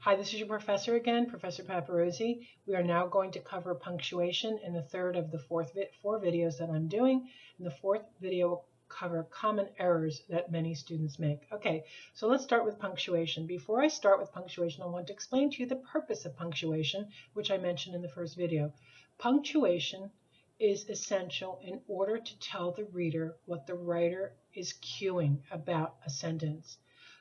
Hi, this is your professor again, Professor Paparozzi. We are now going to cover punctuation in the third of the four videos that I'm doing. In the fourth video, we'll cover common errors that many students make. Okay, so let's start with punctuation. Before I start with punctuation, I want to explain to you the purpose of punctuation, which I mentioned in the first video. Punctuation is essential in order to tell the reader what the writer is cueing about a sentence.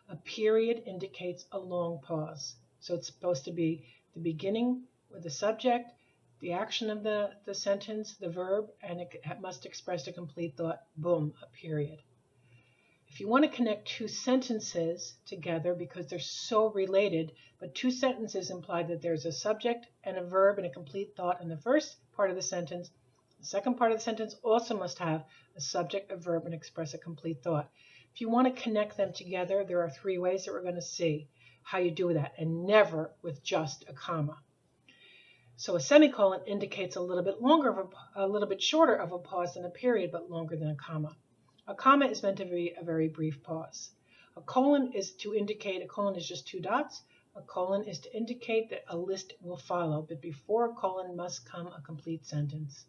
A period indicates a long pause. So it's supposed to be the beginning with the subject, the action of the sentence, the verb, and it must express a complete thought. Boom, a period. If you want to connect two sentences together because they're so related, but two sentences imply that there's a subject and a verb and a complete thought in the first part of the sentence, the second part of the sentence also must have a subject, a verb, and express a complete thought. If you want to connect them together, there are three ways that we're going to see how you do that, and never with just a comma. So a semicolon indicates a little bit shorter of a pause than a period, but longer than a comma. A comma is meant to be a very brief pause. A colon is just two dots. A colon is to indicate that a list will follow, but before a colon must come a complete sentence.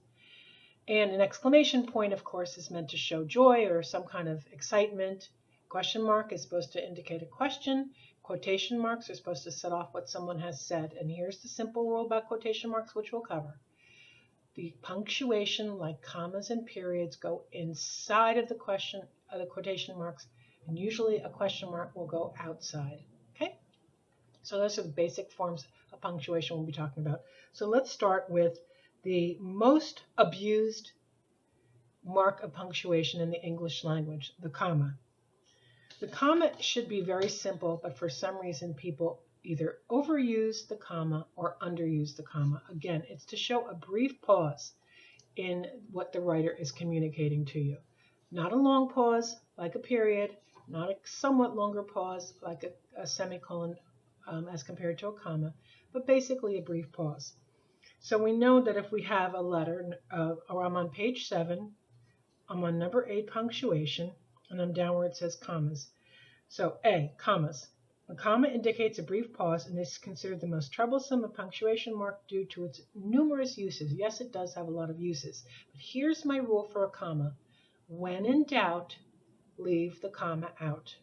And an exclamation point, of course, is meant to show joy or some kind of excitement. Question mark is supposed to indicate a question. Quotation marks are supposed to set off what someone has said. And here's the simple rule about quotation marks, which we'll cover. The punctuation, like commas and periods, go inside of the quotation marks, and usually a question mark will go outside. Okay? So those are the basic forms of punctuation we'll be talking about. So let's start with the most abused mark of punctuation in the English language, the comma. The comma should be very simple, but for some reason people either overuse the comma or underuse the comma. Again, it's to show a brief pause in what the writer is communicating to you. Not a long pause like a period, not a somewhat longer pause like a semicolon as compared to a comma, but basically a brief pause. So we know that if we have a letter, or I'm on page 7, I'm on number 8, punctuation, and I'm down where it says commas. So A, commas. A comma indicates a brief pause, and is considered the most troublesome of punctuation mark due to its numerous uses. Yes, it does have a lot of uses, but here's my rule for a comma. When in doubt, leave the comma out.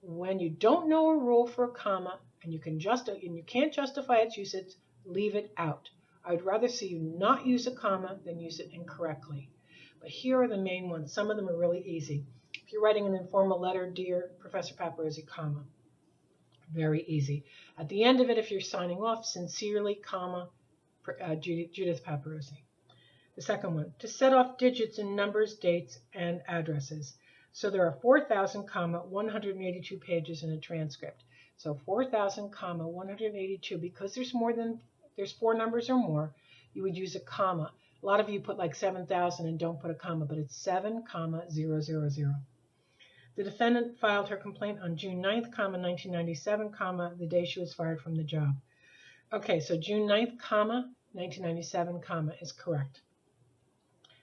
When you don't know a rule for a comma, and you can't justify its usage, leave it out. I would rather see you not use a comma than use it incorrectly. But here are the main ones. Some of them are really easy. If you're writing an informal letter, dear Professor Paparozzi, comma. Very easy. At the end of it, if you're signing off, sincerely, comma, Judith Paparozzi. The second one, to set off digits in numbers, dates, and addresses. So there are 4,000, 182 pages in a transcript. So 4,000, 182, because there's 4 numbers or more, you would use a comma. A lot of you put like 7,000 and don't put a comma, but it's 7, 000. The defendant filed her complaint on June 9th, 1997, the day she was fired from the job. Okay, so June 9th, 1997, is correct.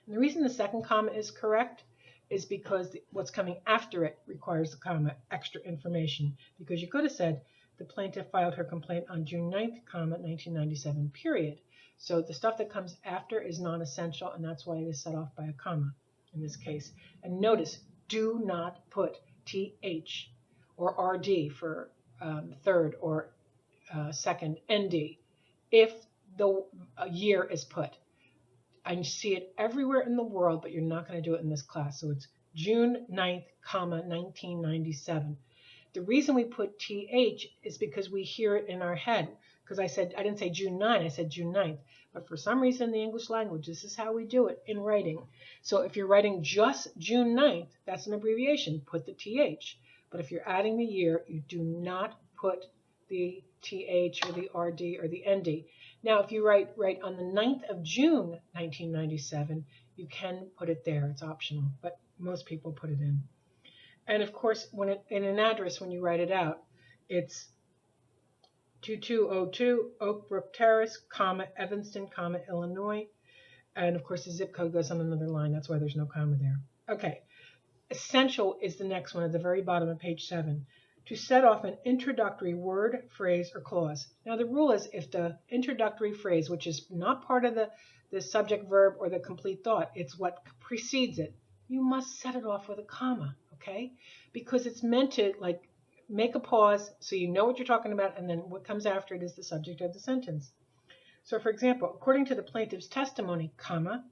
And the reason the second comma is correct is because what's coming after it requires the comma, extra information. Because you could have said the plaintiff filed her complaint on June 9th, 1997, period. So the stuff that comes after is non-essential, and that's why it is set off by a comma in this case. And notice, do not put TH or RD for third or second, ND, if the year is put. I see it everywhere in the world, but you're not going to do it in this class. So it's June 9th, 1997. The reason we put TH is because we hear it in our head. Because I didn't say June 9, I said June 9th. But for some reason in the English language, this is how we do it in writing. So if you're writing just June 9th, that's an abbreviation, put the TH. But if you're adding the year, you do not put the TH or the RD or the ND. Now, if you write on the 9th of June, 1997, you can put it there. It's optional, but most people put it in. And of course, in an address, when you write it out, it's 2202 Oak Brook Terrace, Evanston, Illinois. And of course, the zip code goes on another line. That's why there's no comma there. Okay. Essential is the next one at the very bottom of page 7. to set off an introductory word, phrase, or clause. Now the rule is if the introductory phrase, which is not part of the subject, verb, or the complete thought, it's what precedes it, you must set it off with a comma, okay? Because it's meant to like make a pause so you know what you're talking about, and then what comes after it is the subject of the sentence. So for example, according to the plaintiff's testimony, comma,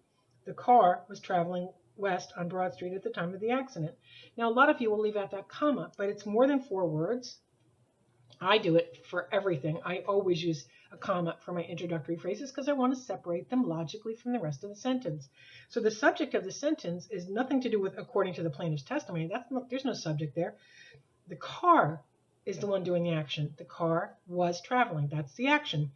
the car was traveling west on Broad Street at the time of the accident. Now, a lot of you will leave out that comma, but it's more than 4 words. I do it for everything. I always use a comma for my introductory phrases because I want to separate them logically from the rest of the sentence. So the subject of the sentence is nothing to do with according to the plaintiff's testimony. There's no subject there. The car is the one doing the action. The car was traveling. That's the action.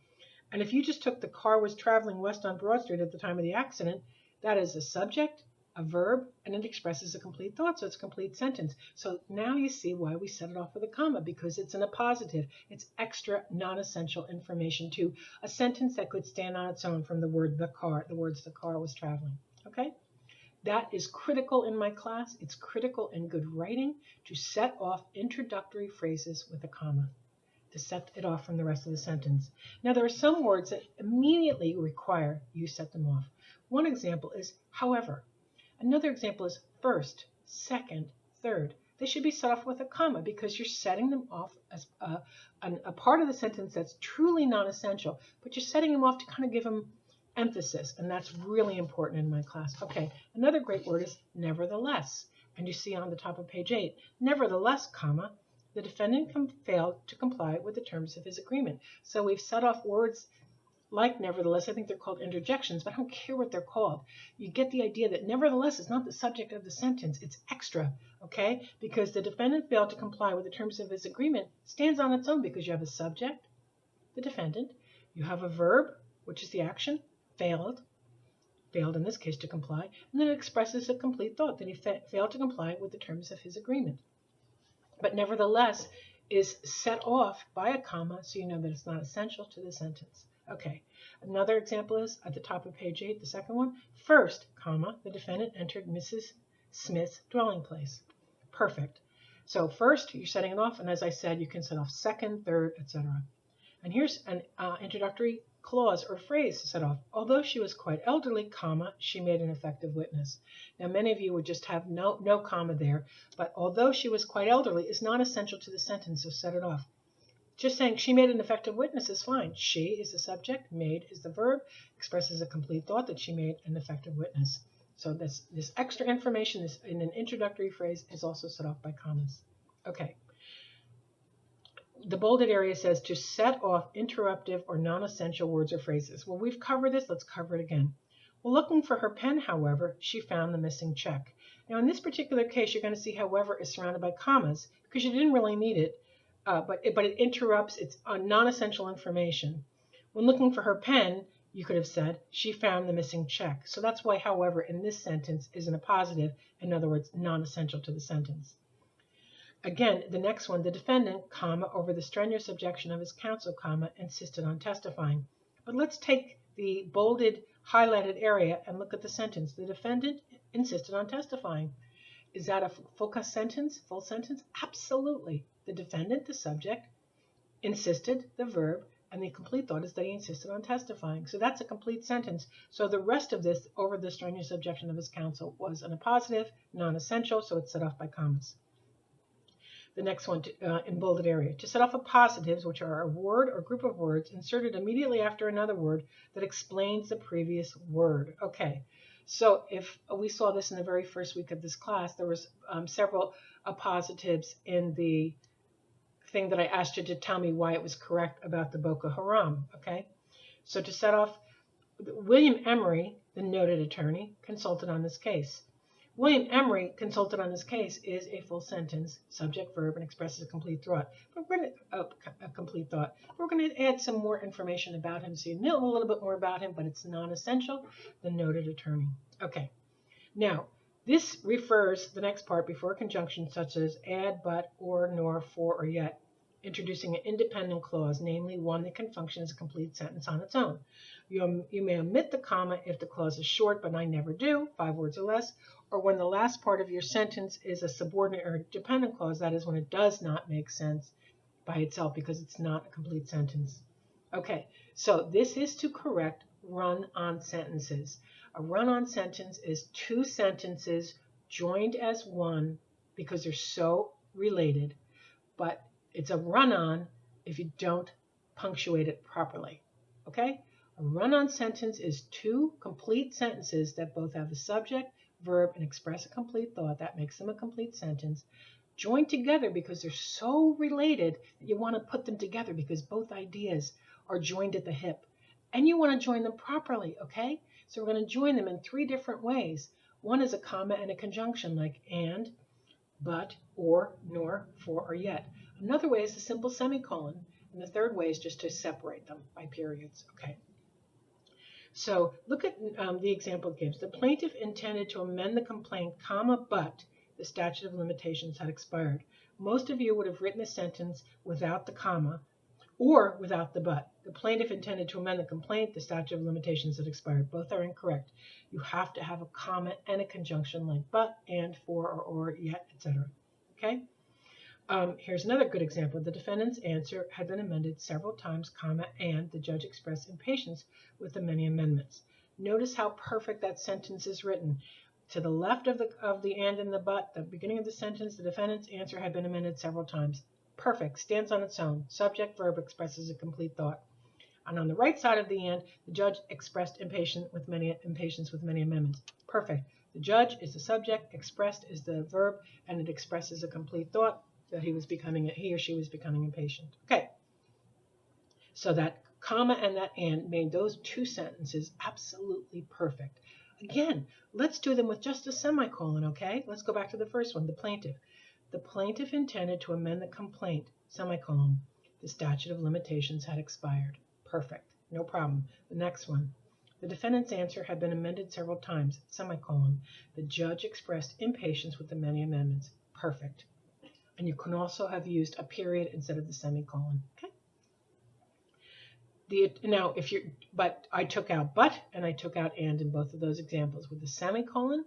And if you just took the car was traveling west on Broad Street at the time of the accident, that is a subject, a verb, and it expresses a complete thought, so it's a complete sentence. So now you see why we set it off with a comma, because it's in a positive. It's extra non-essential information to a sentence that could stand on its own from the word the car, the words the car was traveling. Okay? That is critical in my class. It's critical in good writing to set off introductory phrases with a comma, to set it off from the rest of the sentence. Now, there are some words that immediately require you set them off. One example is however. Another example is first, second, third. They should be set off with a comma because you're setting them off as a part of the sentence that's truly non-essential, but you're setting them off to kind of give them emphasis, and that's really important in my class. Okay, another great word is nevertheless, and you see on the top of page 8, nevertheless, comma, the defendant failed to comply with the terms of his agreement. So we've set off words like nevertheless. I think they're called interjections, but I don't care what they're called. You get the idea that nevertheless is not the subject of the sentence. It's extra, okay? Because the defendant failed to comply with the terms of his agreement stands on its own because you have a subject, the defendant, you have a verb, which is the action, failed in this case to comply, and then it expresses a complete thought that he failed to comply with the terms of his agreement. But nevertheless is set off by a comma so you know that it's not essential to the sentence. Okay, another example is at the top of page 8, the second one. First, comma, the defendant entered Mrs. Smith's dwelling place. Perfect. So first, you're setting it off, and as I said, you can set off second, third, etc. And here's an introductory clause or phrase to set off. Although she was quite elderly, comma, she made an effective witness. Now, many of you would just have no comma there, but although she was quite elderly is not essential to the sentence, so set it off. Just saying she made an effective witness is fine. She is the subject, made is the verb, expresses a complete thought that she made an effective witness. So this extra information in an introductory phrase is also set off by commas. Okay. The bolded area says to set off interruptive or non-essential words or phrases. Well, we've covered this. Let's cover it again. Well, looking for her pen, however, she found the missing check. Now, in this particular case, you're going to see however is surrounded by commas because you didn't really need it. But it interrupts, it's non-essential information. When looking for her pen, you could have said, she found the missing check. So that's why, however, in this sentence is in a positive, in other words, non-essential to the sentence. Again, the next one, the defendant, comma, over the strenuous objection of his counsel, comma, insisted on testifying. But let's take the bolded, highlighted area and look at the sentence. The defendant insisted on testifying. Is that a full sentence? Full sentence? Absolutely. The defendant, the subject, insisted, the verb, and the complete thought is that he insisted on testifying. So that's a complete sentence. So the rest of this, over the strenuous objection of his counsel, was in a positive, non-essential, so it's set off by commas. The next one in bolded area. To set off a positives, which are a word or group of words inserted immediately after another word that explains the previous word. Okay. So if we saw this in the very first week of this class, there was several appositives in the thing that I asked you to tell me why it was correct about the Boko Haram. Okay, so to set off, William Emery, the noted attorney, consulted on this case. William Emery consulted on this case is a full sentence, subject, verb, and expresses a complete thought. But we're going to a complete thought. We're going to add some more information about him, so you know a little bit more about him, but it's non-essential. The noted attorney. Okay. Now, this refers the next part before conjunctions such as add, but, or, nor, for, or yet. introducing an independent clause, namely one that can function as a complete sentence on its own. You may omit the comma if the clause is short, but I never do, 5 words or less, or when the last part of your sentence is a subordinate or dependent clause, that is when it does not make sense by itself because it's not a complete sentence. Okay, so this is to correct run-on sentences. A run-on sentence is 2 sentences joined as one because they're so related, but it's a run-on if you don't punctuate it properly. Okay? A run-on sentence is 2 complete sentences that both have a subject, verb, and express a complete thought. That makes them a complete sentence. Joined together because they're so related that you want to put them together because both ideas are joined at the hip. And you want to join them properly, okay? So we're going to join them in 3 different ways. One is a comma and a conjunction like and, but, or, nor, for, or yet. Another way is a simple semicolon. And the third way is just to separate them by periods, okay? So look at the example it gives. The plaintiff intended to amend the complaint, comma, but the statute of limitations had expired. Most of you would have written the sentence without the comma or without the but. The plaintiff intended to amend the complaint, the statute of limitations had expired. Both are incorrect. You have to have a comma and a conjunction like but, and, for, or, yet, etc. Okay? Here's another good example. The defendant's answer had been amended several times, comma, and the judge expressed impatience with the many amendments. Notice how perfect that sentence is written. To the left of the and the but, the beginning of the sentence, the defendant's answer had been amended several times. Perfect. Stands on its own. Subject, verb expresses a complete thought. And on the right side of the and, the judge expressed impatience with many amendments. Perfect. The judge is the subject, expressed is the verb, and it expresses a complete thought that he or she was becoming impatient. Okay. So that comma and that and made those 2 sentences absolutely perfect. Again, let's do them with just a semicolon, okay? Let's go back to the first one, the plaintiff. The plaintiff intended to amend the complaint, semicolon. The statute of limitations had expired. Perfect. No problem. The next one. The defendant's answer had been amended several times, semicolon. The judge expressed impatience with the many amendments. Perfect. And you can also have used a period instead of the semicolon, okay? But I took out but and I took out and in both of those examples. With the semicolon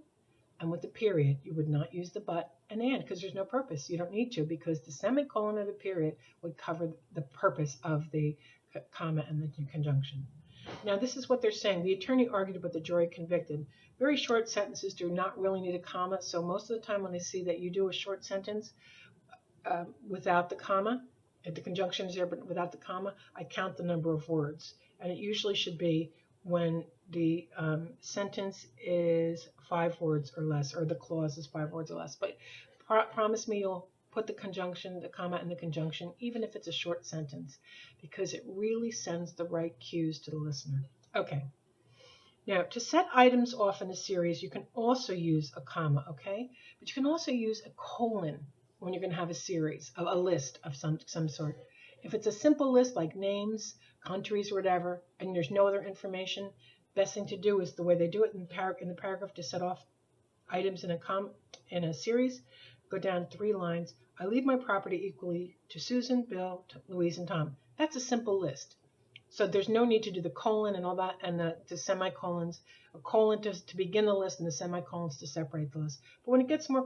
and with the period, you would not use the but and because there's no purpose. You don't need to because the semicolon or the period would cover the purpose of the comma and the conjunction. Now this is what they're saying. The attorney argued but the jury convicted. Very short sentences do not really need a comma, so most of the time when I see that you do a short sentence without the comma, if the conjunction is there but without the comma, I count the number of words. And it usually should be when the sentence is 5 words or less, or the clause is 5 words or less. But promise me you'll put the conjunction, the comma, and the conjunction, even if it's a short sentence, because it really sends the right cues to the listener. Okay. Now, to set items off in a series, you can also use a comma, okay? But you can also use a colon when you're going to have a series, a list of some sort. If it's a simple list like names, countries, or whatever, and there's no other information, best thing to do is the way they do it in the paragraph to set off items in a series. Go down 3 lines. I leave my property equally to Susan, Bill, Louise, and Tom. That's a simple list. So there's no need to do the colon and all that and the semicolons. A colon to begin the list and the semicolons to separate the list. But when it gets more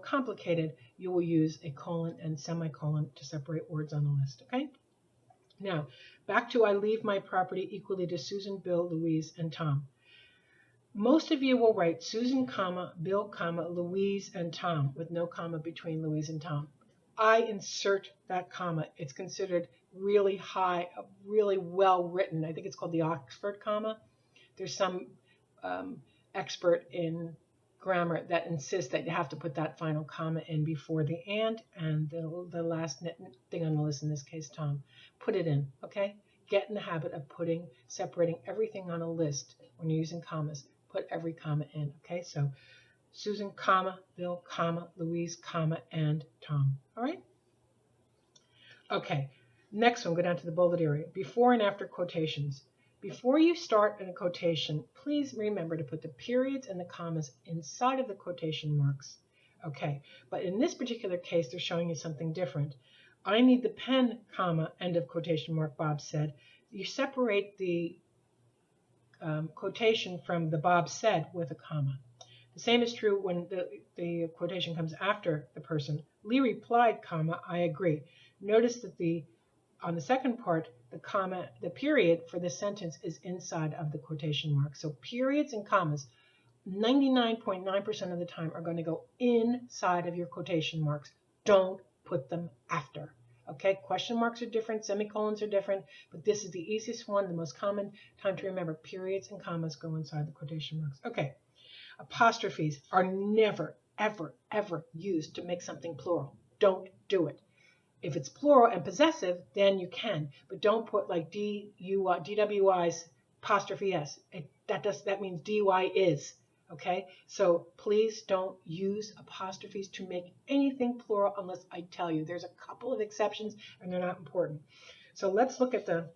complicated, you will use a colon and semicolon to separate words on the list, okay? Now, back to I leave my property equally to Susan, Bill, Louise, and Tom. Most of you will write Susan, comma, Bill, comma, Louise, and Tom with no comma between Louise and Tom. I insert that comma. It's considered really high, really well written. I think it's called the Oxford comma. There's some expert in grammar that insists that you have to put that final comma in before the and the last thing on the list, in this case, Tom. Put it in, okay? Get in the habit of separating everything on a list when you're using commas. Put every comma in, okay? So Susan, comma, Bill, comma, Louise, comma, and Tom, all right? Okay, next one, go down to the bolded area. Before and after quotations. Before you start in a quotation, please remember to put the periods and the commas inside of the quotation marks. Okay, but in this particular case, they're showing you something different. I need the pen, comma, end of quotation mark, Bob said. You separate the quotation from the Bob said with a comma. The same is true when the quotation comes after the person. Lee replied, comma, I agree. Notice that on the second part, the comma, the period for the sentence is inside of the quotation mark. So periods and commas 99.9% of the time are going to go inside of your quotation marks. Don't put them after. Okay, question marks are different, semicolons are different, but this is the easiest one, the most common time to remember. Periods and commas go inside the quotation marks. Okay, apostrophes are never, ever, ever used to make something plural. Don't do it. If it's plural and possessive, then you can, but don't put like DWI's apostrophe S. That means DY is. Okay, so please don't use apostrophes to make anything plural unless I tell you. There's a couple of exceptions and they're not important. So let's look at they're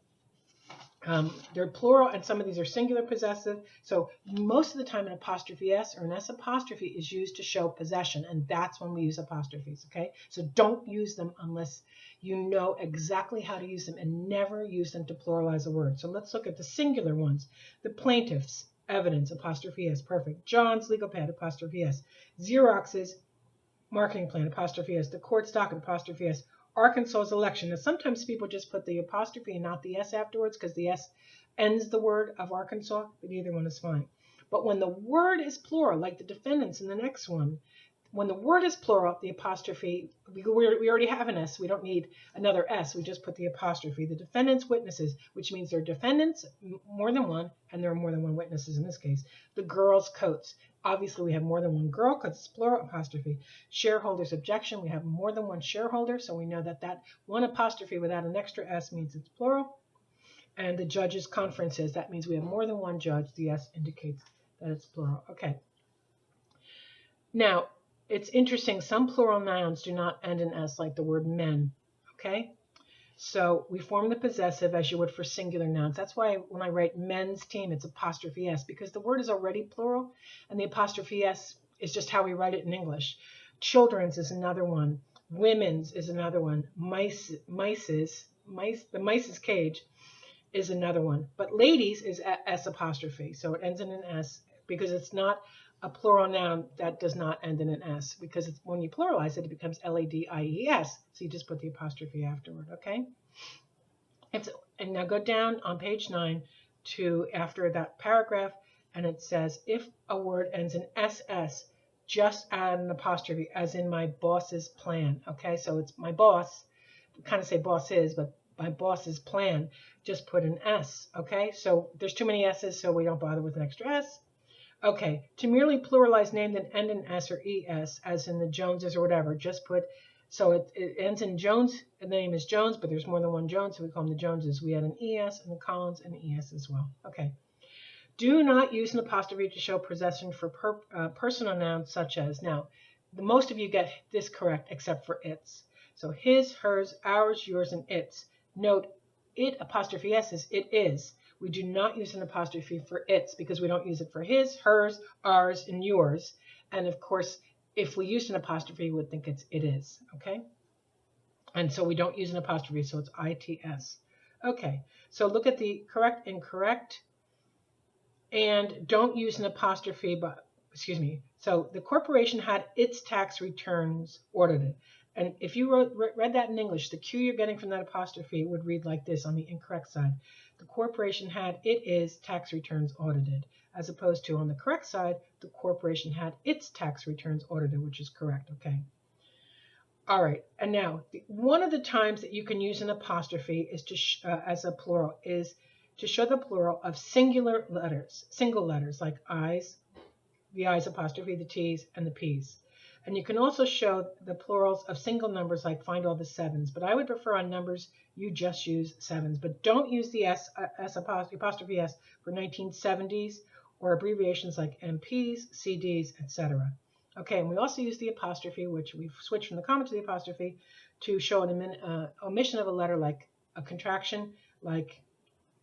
plural and some of these are singular possessive. So most of the time an apostrophe S or an S apostrophe is used to show possession, and that's when we use apostrophes, okay? So don't use them unless you know exactly how to use them, and never use them to pluralize a word. So let's look at the singular ones. The plaintiff's evidence, apostrophe S, perfect. John's legal pad, apostrophe S. Xerox's marketing plan, apostrophe S. The court's docket, apostrophe S. Arkansas's election. Now, sometimes people just put the apostrophe and not the S afterwards because the S ends the word of Arkansas, but either one is fine. But when the word is plural, like the defendants in the next one, when the word is plural, the apostrophe, we already have an S. We don't need another S. We just put the apostrophe. The defendant's witnesses, which means there are defendants, more than one, and there are more than one witnesses in this case. The girls' coats. Obviously, we have more than one girl because it's plural, apostrophe. Shareholders' objection. We have more than one shareholder, so we know that that one apostrophe without an extra S means it's plural. And the judges' conferences. That means we have more than one judge. The S indicates that it's plural. Okay. Now, it's interesting, some plural nouns do not end in S, like the word men, okay? So we form the possessive as you would for singular nouns. That's why when I write men's team, it's apostrophe S, because the word is already plural, and the apostrophe S is just how we write it in English. Children's is another one. Women's is another one. The mice's cage is another one. But ladies is S apostrophe, so it ends in an S because it's not a plural noun that does not end in an S, because it's, when you pluralize it, it becomes Ladies. So you just put the apostrophe afterward, okay? And now go down on page 9 to after that paragraph, and it says, if a word ends in SS, just add an apostrophe, as in my boss's plan, okay? So it's my boss, kind of say boss is, but my boss's plan, just put an S, okay? So there's too many S's, so we don't bother with an extra S. Okay, to merely pluralize names that end in S or ES, as in the Joneses or whatever, just put, so it ends in Jones, and the name is Jones, but there's more than one Jones, so we call them the Joneses. We add an ES, and the Collins, and ES as well. Okay. Do not use an apostrophe to show possession for personal nouns such as, now, most of you get this correct except for its. So his, hers, ours, yours, and its. Note, it apostrophe S is it is. We do not use an apostrophe for its because we don't use it for his, hers, ours, and yours. And of course, if we used an apostrophe, we would think it's it is, okay? And so we don't use an apostrophe, so it's ITS. Okay, so look at the correct, incorrect, and don't use an apostrophe, but, excuse me. So the corporation had its tax returns audited. And if you read that in English, the cue you're getting from that apostrophe would read like this on the incorrect side. The corporation had its tax returns audited, as opposed to on the correct side, the corporation had its tax returns audited, which is correct, okay? All right, and now, one of the times that you can use an apostrophe is to as a plural, is to show the plural of single letters, like I's, the I's apostrophe, the T's, and the P's. And you can also show the plurals of single numbers, like find all the sevens. But I would prefer on numbers, you just use sevens. But don't use the apostrophe S for 1970s or abbreviations like MPs, CDs, etc. Okay, and we also use the apostrophe, which we've switched from the comma to the apostrophe, to show an omission of a letter, like a contraction, like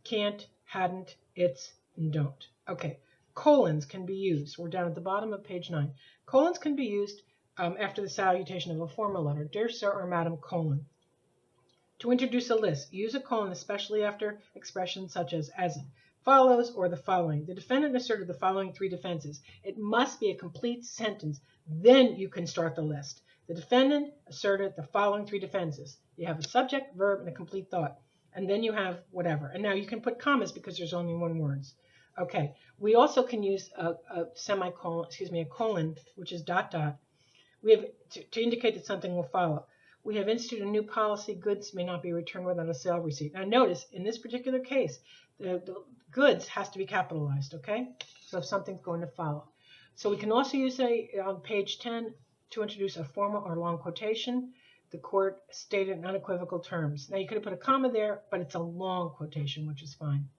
can't, hadn't, it's, and don't. Okay, colons can be used. We're down at the bottom of page 9. Colons can be used after the salutation of a formal letter. Dear Sir or Madam, colon. To introduce a list, use a colon, especially after expressions such as follows or the following. The defendant asserted the following 3 defenses. It must be a complete sentence. Then you can start the list. The defendant asserted the following 3 defenses. You have a subject, verb, and a complete thought. And then you have whatever. And now you can put commas because there's only 1 word. Okay. We also can use a semicolon, a colon, which is ... We have to indicate that something will follow. We have instituted a new policy, goods may not be returned without a sale receipt. Now notice, in this particular case, the goods has to be capitalized, okay? So if something's going to follow. So we can also use on page 10 to introduce a formal or long quotation. The court stated in unequivocal terms. Now you could have put a comma there, but it's a long quotation, which is fine.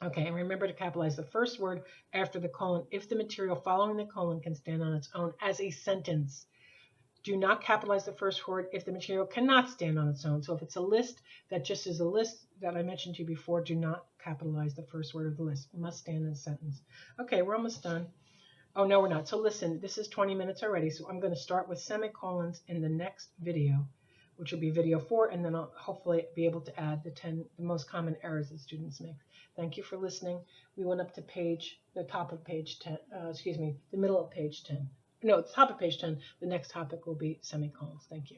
Okay, and remember to capitalize the first word after the colon if the material following the colon can stand on its own as a sentence. Do not capitalize the first word if the material cannot stand on its own. So if it's a list that just is a list that I mentioned to you before, do not capitalize the first word of the list. It must stand in a sentence. Okay, we're almost done. Oh, no, we're not. So listen, this is 20 minutes already, so I'm going to start with semicolons in the next video, which will be video 4, and then I'll hopefully be able to add the most common errors that students make. Thank you for listening. We went up to the top of page 10, the middle of page 10. No, it's top of page 10. The next topic will be semicolons. Thank you.